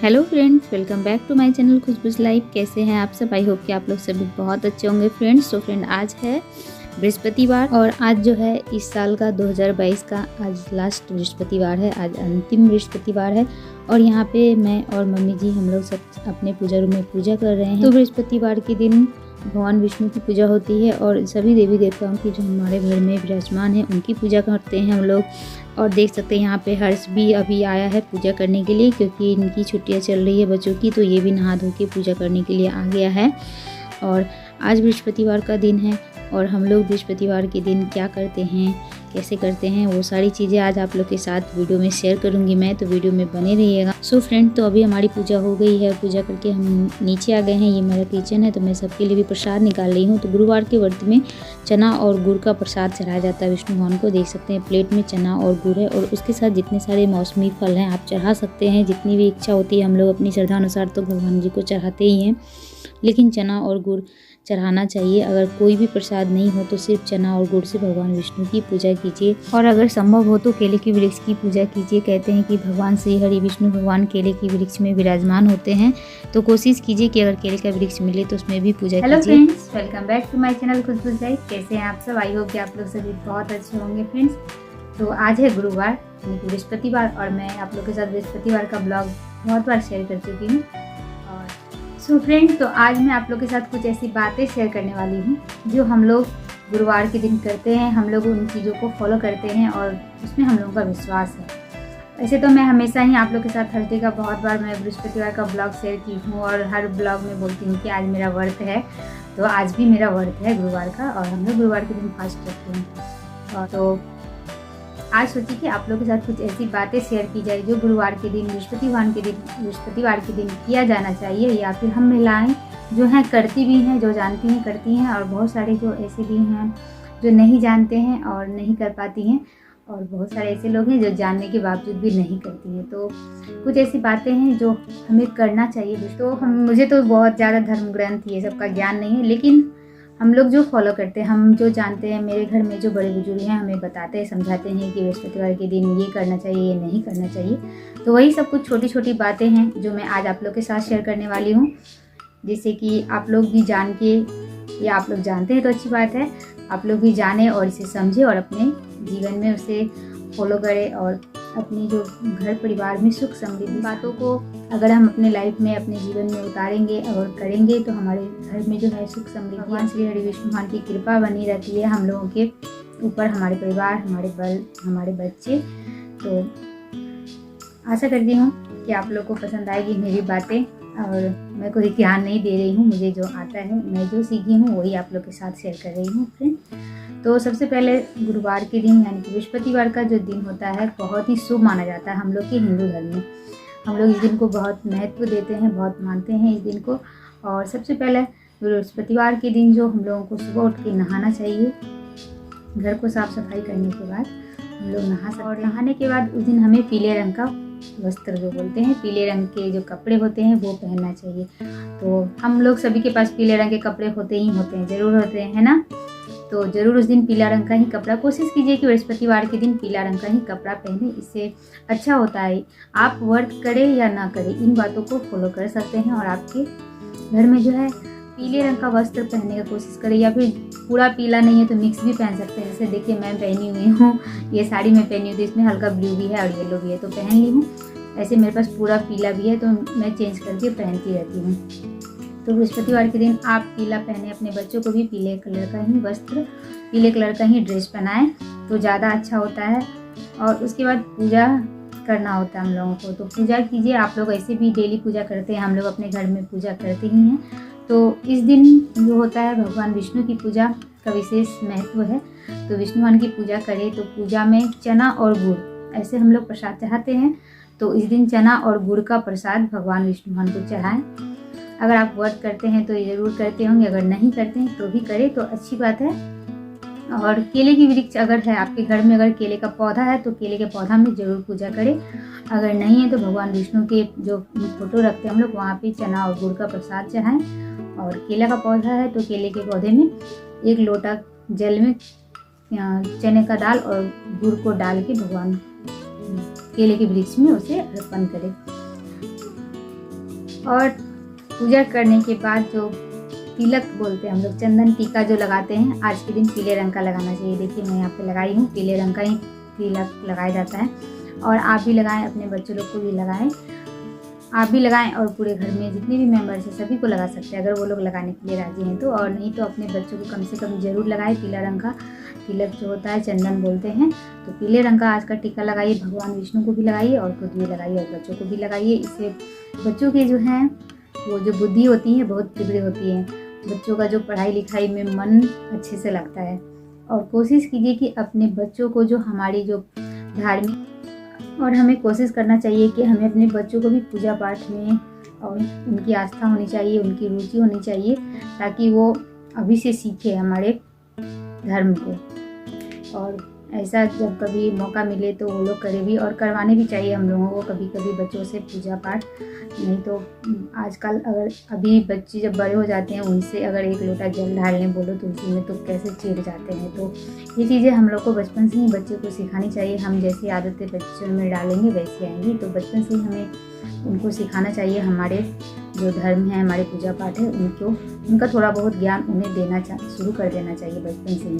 Hello friends, welcome back to my channel Khushboo's life. कैसे हैं आप सब? आई होप कि आप लोग सभी बहुत अच्छे होंगे फ्रेंड्स। तो फ्रेंड, आज है बृहस्पतिवार और आज जो है इस साल का 2022 का आज लास्ट बृहस्पतिवार है, आज अंतिम बृहस्पतिवार है। और यहाँ पे मैं और मम्मी जी हम लोग सब अपने पूजा रूम में पूजा कर रहे हैं। तो बृहस्पतिवार के दिन भगवान विष्णु की पूजा होती है और सभी देवी देवताओं की जो हमारे घर में विराजमान है उनकी पूजा करते हैं हम लोग। और देख सकते हैं यहाँ पे हर्ष भी अभी आया है पूजा करने के लिए, क्योंकि इनकी छुट्टियाँ चल रही है बच्चों की, तो ये भी नहा धो के पूजा करने के लिए आ गया है। और आज बृहस्पतिवार का दिन है और हम लोग बृहस्पतिवार के दिन क्या करते हैं, कैसे करते हैं, वो सारी चीज़ें आज आप लोग के साथ वीडियो में शेयर करूंगी मैं, तो वीडियो में बने रहिएगा। सो फ्रेंड, तो अभी हमारी पूजा हो गई है, पूजा करके हम नीचे आ गए हैं। ये मेरा किचन है, तो मैं सबके लिए भी प्रसाद निकाल रही हूँ। तो गुरुवार के व्रत में चना और गुड़ का प्रसाद चढ़ाया जाता है विष्णु भगवान को। देख सकते हैं प्लेट में चना और गुड़ है और उसके साथ जितने सारे मौसमी फल हैं आप चढ़ा सकते हैं, जितनी भी इच्छा होती है। हम लोग अपनी श्रद्धा अनुसार तो भगवान जी को चढ़ाते ही हैं, लेकिन चना और गुड़ चढ़ाना चाहिए। अगर कोई भी प्रसाद नहीं हो तो सिर्फ चना और गुड़ से भगवान विष्णु की पूजा कीजिए। और अगर संभव हो तो केले के वृक्ष की पूजा कीजिए। कहते हैं कि भगवान श्री हरि विष्णु भगवान केले के वृक्ष में विराजमान होते हैं, तो कोशिश कीजिए कि अगर केले का वृक्ष मिले तो उसमें भी पूजा कीजिए। Hello friends, welcome back to my channel Khushboo's life. कैसे हैं आप सब? आई होप कि आप लोग सभी बहुत अच्छे होंगे फ्रेंड्स। तो आज है गुरुवार यानी कि बृहस्पतिवार और मैं आप लोग के साथ बृहस्पतिवार का ब्लॉग बहुत बार शेयर कर चुकी हूँ। सो फ्रेंड्स, तो आज मैं आप लोग के साथ कुछ ऐसी बातें शेयर करने वाली हूँ जो हम लोग गुरुवार के दिन करते हैं। हम लोग उन चीज़ों को फॉलो करते हैं और उसमें हम लोगों का विश्वास है। ऐसे तो मैं हमेशा ही आप लोग के साथ थर्सडे का बहुत बार मैं बृहस्पतिवार का ब्लॉग शेयर की हूँ और हर ब्लॉग में बोलती हूँ कि आज मेरा व्रत है। तो आज भी मेरा व्रत है गुरुवार का और हम लोग गुरुवार के दिन फास्ट रखते हैं। और तो आज सोची कि आप लोगों के साथ कुछ ऐसी बातें शेयर की जाए जो गुरुवार के दिन बृहस्पतिवार के दिन किया जाना चाहिए, या फिर हम महिलाएं जो हैं करती भी हैं, जो जानती हैं करती हैं, और बहुत सारे जो ऐसे भी हैं जो नहीं जानते हैं और नहीं कर पाती हैं, और बहुत सारे ऐसे लोग हैं जो जानने के बावजूद भी नहीं करती हैं। तो कुछ ऐसी बातें हैं जो हमें करना चाहिए। तो मुझे तो बहुत ज़्यादा धर्म ग्रंथ ये सब का ज्ञान नहीं है, लेकिन हम लोग जो फॉलो करते हैं, हम जो जानते हैं, मेरे घर में जो बड़े बुजुर्ग हैं हमें बताते हैं, समझाते हैं कि बृहस्पतिवार के दिन ये करना चाहिए, ये नहीं करना चाहिए। तो वही सब कुछ छोटी छोटी बातें हैं जो मैं आज आप लोग के साथ शेयर करने वाली हूँ, जिससे कि आप लोग भी जान के, या आप लोग जानते हैं तो अच्छी बात है, आप लोग भी जाने और इसे समझे और अपने जीवन में उसे फॉलो करें और अपनी जो घर परिवार में सुख समृद्धि बातों को अगर हम अपने लाइफ में, अपने जीवन में उतारेंगे और करेंगे तो हमारे घर में जो है सुख समृद्धि, भगवान श्री हरि विष्णु भगवान की कृपा बनी रहती है हम लोगों के ऊपर, हमारे परिवार, हमारे बच्चे। तो आशा करती हूँ कि आप लोग को पसंद आएगी मेरी बातें, और मैं कोई ध्यान नहीं दे रही हूँ, मुझे जो आता है, मैं जो सीखी हूँ वही आप लोग के साथ शेयर कर रही हूँ फ्रेंड। तो सबसे पहले गुरुवार के दिन यानी कि बृहस्पतिवार का जो दिन होता है बहुत ही शुभ माना जाता है हम लोग के हिंदू धर्म में। हम लोग इस दिन को बहुत महत्व देते हैं, बहुत मानते हैं इस दिन को। और सबसे पहले बृहस्पतिवार के दिन जो हम लोगों को सुबह उठ के नहाना चाहिए, घर को साफ सफाई करने के बाद हम लोग नहा सकते हैं। और नहाने के बाद उस दिन हमें पीले रंग का वस्त्र जो बोलते हैं, पीले रंग के जो कपड़े होते हैं वो पहनना चाहिए। तो हम लोग सभी के पास पीले रंग के कपड़े होते ही होते हैं, ज़रूर होते हैं, है ना? तो ज़रूर उस दिन पीला रंग का ही कपड़ा, कोशिश कीजिए कि बृहस्पतिवार के दिन पीला रंग का ही कपड़ा पहने, इससे अच्छा होता है। आप व्रत करें या ना करें, इन बातों को फॉलो कर सकते हैं और आपके घर में जो है पीले रंग का वस्त्र पहनने का कोशिश करें, या फिर पूरा पीला नहीं है तो मिक्स भी पहन सकते हैं। जैसे देखिए मैं पहनी हुई हूँ, ये साड़ी मैं पहनी हुई थी, इसमें हल्का ब्लू भी है और येलो भी है, तो पहन ली हूँ। ऐसे मेरे पास पूरा पीला भी है तो मैं चेंज करके पहनती रहती हूँ। तो बृहस्पतिवार के दिन आप पीला पहने, अपने बच्चों को भी पीले कलर का ही वस्त्र, पीले कलर का ही ड्रेस पहनाएं तो ज़्यादा अच्छा होता है। और उसके बाद पूजा करना होता है हम लोगों को, तो पूजा कीजिए। आप लोग ऐसे भी डेली पूजा करते हैं, हम लोग अपने घर में पूजा करते ही हैं। तो इस दिन जो होता है भगवान विष्णु की पूजा का विशेष महत्व है। तो विष्णु भगवान की पूजा करें तो पूजा में चना और गुड़ ऐसे हम लोग प्रसाद चढ़ाते हैं। तो इस दिन चना और गुड़ का प्रसाद भगवान विष्णु भगवान को चढ़ाएं। अगर आप व्रत करते हैं तो ये ज़रूर करते होंगे, अगर नहीं करते हैं तो भी करें तो अच्छी बात है। और केले की वृक्ष अगर है आपके घर में, अगर केले का पौधा है तो केले के पौधा में ज़रूर पूजा करें। अगर नहीं है तो भगवान विष्णु के जो फोटो रखते हैं हम लोग वहाँ पे चना और गुड़ का प्रसाद चढ़ाएं। और केला का पौधा है तो केले के पौधे में 1 लोटा जल में चने का दाल और गुड़ को डाल के भगवान केले के वृक्ष में उसे अर्पण करें। और पूजा करने के बाद जो तिलक बोलते हैं हम लोग, चंदन टीका जो लगाते हैं, आज के दिन पीले रंग का लगाना चाहिए। देखिए मैं यहाँ पे लगाई हूँ, पीले रंग का ही तिलक लगाया जाता है। और आप भी लगाएं, अपने बच्चों लोग को भी लगाएं, आप भी लगाएं और पूरे घर में जितने भी मेंबर्स हैं सभी को लगा सकते हैं अगर वो लोग लगाने के लिए राजी हैं तो। और नहीं तो अपने बच्चों को कम से कम ज़रूर लगाएं। पीला रंग का तिलक जो होता है, चंदन बोलते हैं, तो पीले रंग का आज का टीका लगाइए। भगवान विष्णु को भी लगाइए और खुद भी लगाइए और बच्चों को भी लगाइए। इससे बच्चों के जो हैं वो जो बुद्धि होती है बहुत तीव्र होती है। बच्चों का जो पढ़ाई लिखाई में मन अच्छे से लगता है। और कोशिश कीजिए कि अपने बच्चों को जो हमारी जो धार्मिक, और हमें कोशिश करना चाहिए कि हमें अपने बच्चों को भी पूजा पाठ में और उनकी आस्था होनी चाहिए, उनकी रुचि होनी चाहिए, ताकि वो अभी से सीखे हमारे धर्म को। और ऐसा जब कभी मौका मिले तो वो लोग करें भी, और करवाने भी चाहिए हम लोगों को कभी कभी बच्चों से पूजा पाठ। नहीं तो आजकल अगर अभी बच्चे जब बड़े हो जाते हैं उनसे अगर एक लोटा जल ढालने बोलो तुलसी में तो कैसे चिढ़ जाते हैं। तो ये चीज़ें हम लोग को बचपन से ही बच्चे को सिखानी चाहिए। हम जैसी आदतें बच्चों में डालेंगे वैसी आएंगी, तो बचपन से ही हमें उनको सिखाना चाहिए। हमारे जो धर्म है, हमारे पूजा पाठ है, उनका थोड़ा बहुत ज्ञान उन्हें देना शुरू कर देना चाहिए बचपन से ही,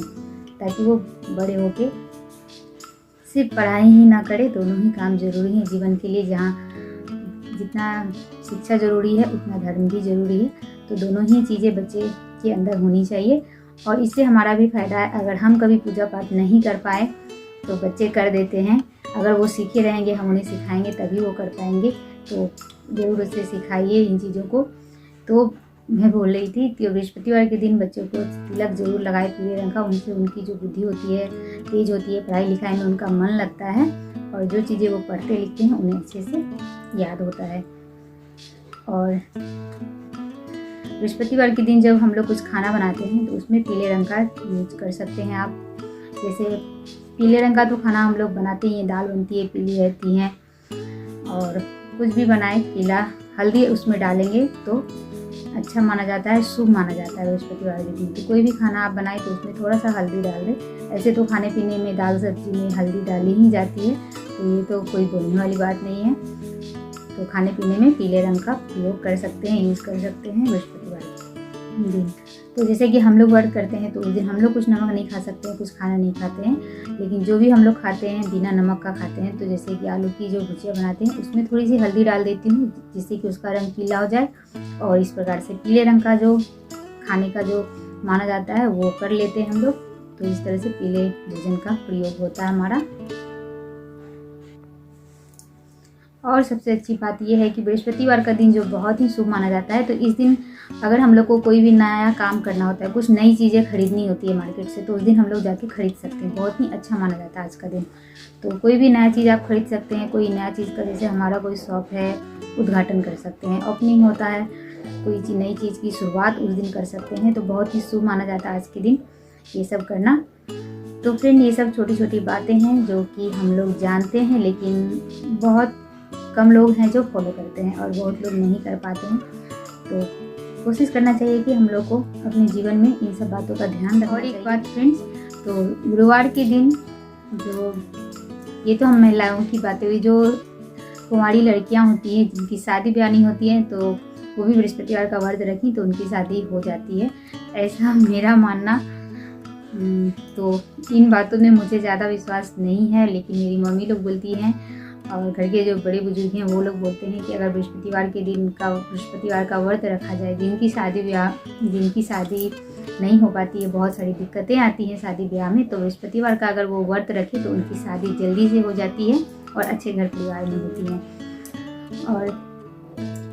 ताकि वो बड़े होके सिर्फ पढ़ाई ही ना करे। दोनों ही काम जरूरी है जीवन के लिए। जहाँ जितना शिक्षा जरूरी है उतना धर्म भी जरूरी है। तो दोनों ही चीज़ें बच्चे के अंदर होनी चाहिए। और इससे हमारा भी फायदा है। अगर हम कभी पूजा पाठ नहीं कर पाए तो बच्चे कर देते हैं। अगर वो सीखे रहेंगे, हम उन्हें सिखाएंगे तभी वो कर पाएंगे। तो ज़रूर उससे सिखाइए इन चीज़ों को। तो मैं बोल रही थी कि बृहस्पतिवार के दिन बच्चों को तिलक जरूर लगाए पीले रंग का। उनसे उनकी जो बुद्धि होती है तेज होती है, पढ़ाई लिखाई में उनका मन लगता है, और जो चीज़ें वो पढ़ते लिखते हैं उन्हें अच्छे से याद होता है। और बृहस्पतिवार के दिन जब हम लोग कुछ खाना बनाते हैं तो उसमें पीले रंग का यूज कर सकते हैं आप। जैसे पीले रंग का तो खाना हम लोग बनाते ही हैं, दाल बनती है पीली रहती हैं, और कुछ भी बनाए पीला, हल्दी उसमें डालेंगे तो अच्छा माना जाता है, शुभ माना जाता है बृहस्पतिवार के दिन। तो कोई भी खाना आप बनाए तो उसमें थोड़ा सा हल्दी डाल दें। ऐसे तो खाने पीने में दाल सब्जी में हल्दी डाली ही जाती है, तो ये तो कोई बोलने वाली बात नहीं है। तो खाने पीने में पीले रंग का प्रयोग कर सकते हैं, यूज़ कर सकते हैं बृहस्पतिवार के दिन। तो जैसे कि हम लोग व्रत करते हैं तो उस दिन हम लोग कुछ नमक नहीं खा सकते हैं, कुछ खाना नहीं खाते हैं। लेकिन जो भी हम लोग खाते हैं बिना नमक का खाते हैं। तो जैसे कि आलू की जो भुजिया बनाते हैं उसमें थोड़ी सी हल्दी डाल देती हूँ, जिससे कि उसका रंग पीला हो जाए। और इस प्रकार से पीले रंग का जो खाने का जो माना जाता है वो कर लेते हैं हम लोग। तो इस तरह से पीले भोजन का प्रयोग होता है हमारा। और सबसे अच्छी बात यह है कि बृहस्पतिवार का दिन जो बहुत ही शुभ माना जाता है। तो इस दिन अगर हम लोग को कोई भी नया काम करना होता है, कुछ नई चीज़ें खरीदनी होती है मार्केट से, तो उस दिन हम लोग जाके खरीद सकते हैं। बहुत ही अच्छा माना जाता है आज का दिन। तो कोई भी नया चीज़ आप खरीद सकते हैं। कोई नया चीज़ का, जैसे हमारा कोई शॉप है, उद्घाटन कर सकते हैं, ओपनिंग होता है, कोई नई चीज़ की शुरुआत उस दिन कर सकते हैं। तो बहुत ही शुभ माना जाता है आज के दिन ये सब करना। तो फ्रेंड, ये सब छोटी छोटी बातें हैं जो कि हम लोग जानते हैं, लेकिन बहुत कम लोग हैं जो फॉलो करते हैं और बहुत लोग नहीं कर पाते हैं। तो कोशिश करना चाहिए कि हम लोग को अपने जीवन में इन सब बातों का ध्यान रखना चाहिए। और एक बात फ्रेंड्स, तो गुरुवार के दिन जो, ये तो हम महिलाओं की बातें हुई, जो कुंवारी लड़कियां होती हैं जिनकी शादी ब्याह नहीं होती है, तो वो भी बृहस्पतिवार का व्रत रखें तो उनकी शादी हो जाती है, ऐसा मेरा मानना। तो इन बातों में मुझे ज़्यादा विश्वास नहीं है, लेकिन मेरी मम्मी लोग बोलती हैं और घर के जो बड़े बुजुर्ग हैं वो लोग बोलते हैं कि अगर बृहस्पतिवार के दिन का, बृहस्पतिवार का व्रत रखा जाए, जिनकी शादी नहीं हो पाती है, बहुत सारी दिक्कतें आती हैं शादी ब्याह में, तो बृहस्पतिवार का अगर वो व्रत रखे तो उनकी शादी जल्दी से हो जाती है और अच्छे घर परिवार में होती हैं। और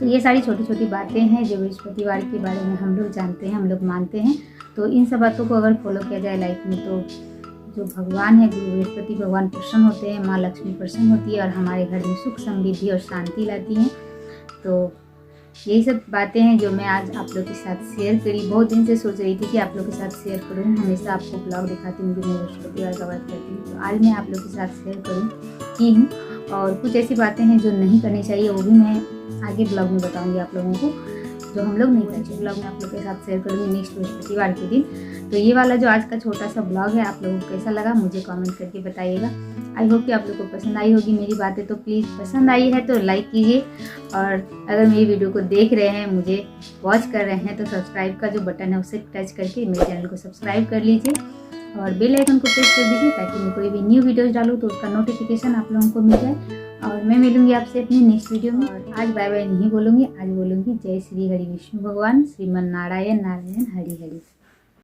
तो ये सारी छोटी छोटी बातें हैं जो बृहस्पतिवार के बारे में हम लोग जानते हैं, हम लोग मानते हैं। तो इन सब बातों को अगर फॉलो किया जाए लाइफ में, तो जो भगवान है, गुरु बृहस्पति भगवान प्रसन्न होते हैं, माँ लक्ष्मी प्रसन्न होती है और हमारे घर में सुख समृद्धि और शांति लाती हैं। तो यही सब बातें हैं जो मैं आज आप लोग के साथ शेयर करी। बहुत दिन से सोच रही थी कि आप लोग के साथ शेयर करूँ, हमेशा आपको ब्लॉग दिखाती हूँ कि मैं बृहस्पतिवार का व्रत करती हूँ, तो आज मैं आप लोग के साथ शेयर की हूँ। और कुछ ऐसी बातें हैं जो नहीं करनी चाहिए, वो भी मैं आगे ब्लॉग में बताऊँगी आप लोगों को। जो हम लोग नहीं करते। ब्लॉग में आप लोग के साथ शेयर करूँगी नेक्स्ट बृहस्पतिवार के दिन। तो ये वाला जो आज का छोटा सा ब्लॉग है आप लोगों को कैसा लगा मुझे कमेंट करके बताइएगा। आई होप कि आप लोग को पसंद आई होगी मेरी बातें। तो प्लीज़ पसंद आई है तो लाइक कीजिए, और अगर मेरी वीडियो को देख रहे हैं, मुझे वॉच कर रहे हैं, तो सब्सक्राइब का जो बटन है उसे टच करके मेरे चैनल को सब्सक्राइब कर लीजिए और बेल आइकन को प्रेस कर दीजिए ताकि मैं कोई भी न्यू वीडियोस डालूँ तो उसका नोटिफिकेशन आप लोगों को मिल जाए। और मैं मिलूंगी आपसे अपनी नेक्स्ट वीडियो में। और आज बाय बाय नहीं बोलूँगी, आज बोलूँगी जय श्री हरि विष्णु भगवान श्रीमन नारायण नारायण हरि हरि।